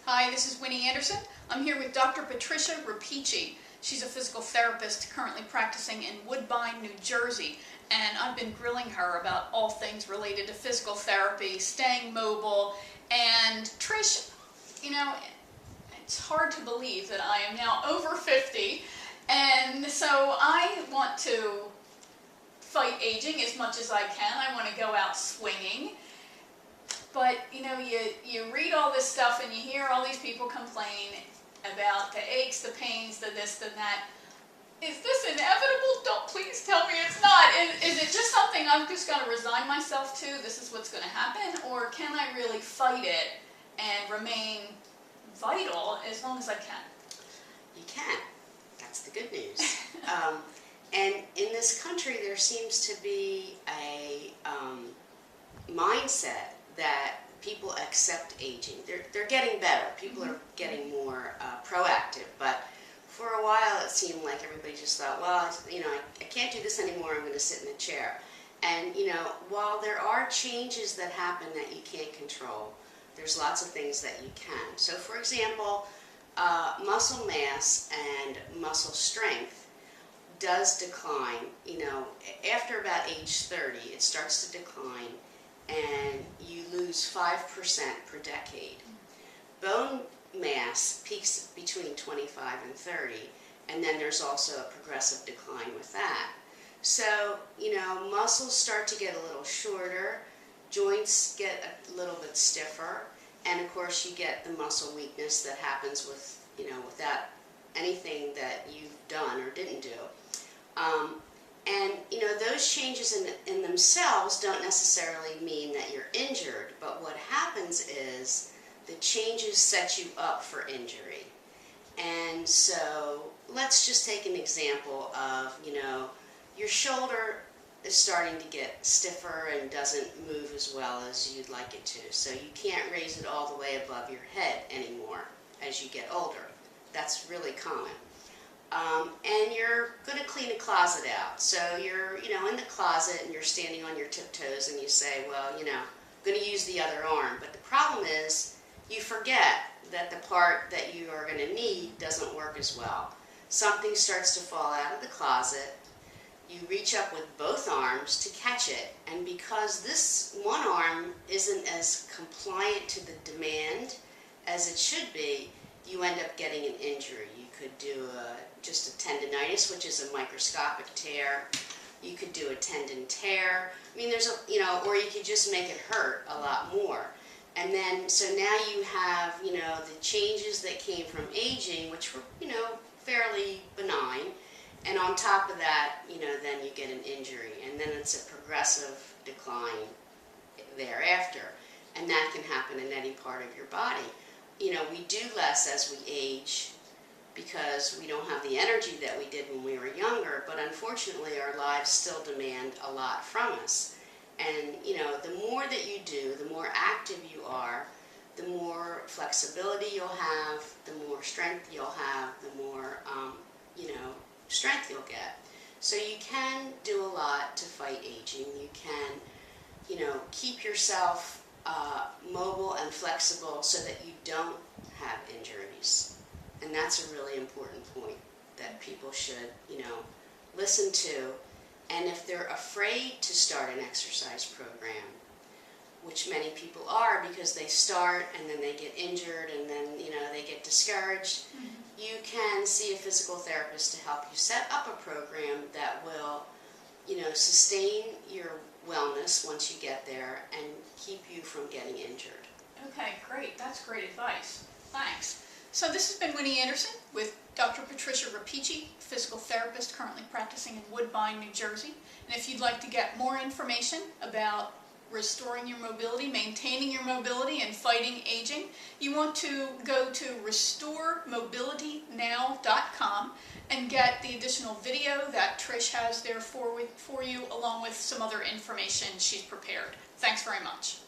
Hi, this is Winnie Anderson. I'm here with Dr. Patricia Rapici. She's a physical therapist currently practicing in Woodbine, New Jersey, and I've been grilling her about all things related to physical therapy, staying mobile, and Trish, you know, it's hard to believe that I am now over 50, and so I want to fight aging as much as I can. I want to go out swinging. But, you read all this stuff and you hear all these people complain about the aches, the pains, the this, the that. Is this inevitable? Don't please tell me it's not. Is it just something I'm just going to resign myself to? This is what's going to happen? Or can I really fight it and remain vital as long as I can? You can. That's the good news. And in this country, there seems to be a mindset that people accept aging. They're getting better. People are getting more proactive. But for a while, it seemed like everybody just thought, well, I can't do this anymore. I'm going to sit in a chair. And, while there are changes that happen that you can't control, there's lots of things that you can. So, for example, muscle mass and muscle strength does decline. After about age 30, it starts to decline, and you lose 5% per decade. Bone mass peaks between 25 and 30, and then there's also a progressive decline with that. So, muscles start to get a little shorter, joints get a little bit stiffer, and of course you get the muscle weakness that happens with, without anything that you've done or didn't do. And those changes in themselves don't necessarily mean that you're injured, but what happens is the changes set you up for injury. And so let's just take an example of, your shoulder is starting to get stiffer and doesn't move as well as you'd like it to. So you can't raise it all the way above your head anymore as you get older. That's really common. And you're going to clean a closet out. So you're, in the closet and you're standing on your tiptoes and you say, well, I'm going to use the other arm. But the problem is you forget that the part that you are going to need doesn't work as well. Something starts to fall out of the closet. You reach up with both arms to catch it. And because this one arm isn't as compliant to the demand as it should be, you end up getting an injury. You could do just a tendinitis, which is a microscopic tear. You could do a tendon tear. I mean, there's or you could just make it hurt a lot more. And then, so now you have, the changes that came from aging, which were, fairly benign. And on top of that, then you get an injury. And then it's a progressive decline thereafter. And that can happen in any part of your body. We do less as we age because we don't have the energy that we did when we were younger, but unfortunately our lives still demand a lot from us. And, the more that you do, the more active you are, the more flexibility you'll have, the more strength you'll have, the more, strength you'll get. So you can do a lot to fight aging. You can, keep yourself mobile and flexible so that you don't have injuries. And that's a really important point that people should, listen to. And if they're afraid to start an exercise program, which many people are because they start and then they get injured and then, they get discouraged, you can see a physical therapist to help you set up a program that will, sustain your wellness once you get there and keep you from getting injured. Okay, great. That's great advice. Thanks. So this has been Winnie Anderson with Dr. Patricia Rapici, physical therapist currently practicing in Woodbine, New Jersey. And if you'd like to get more information about restoring your mobility, maintaining your mobility, and fighting aging, you want to go to restoremobilitynow.com and get the additional video that Trish has there for you, along with some other information she's prepared. Thanks very much.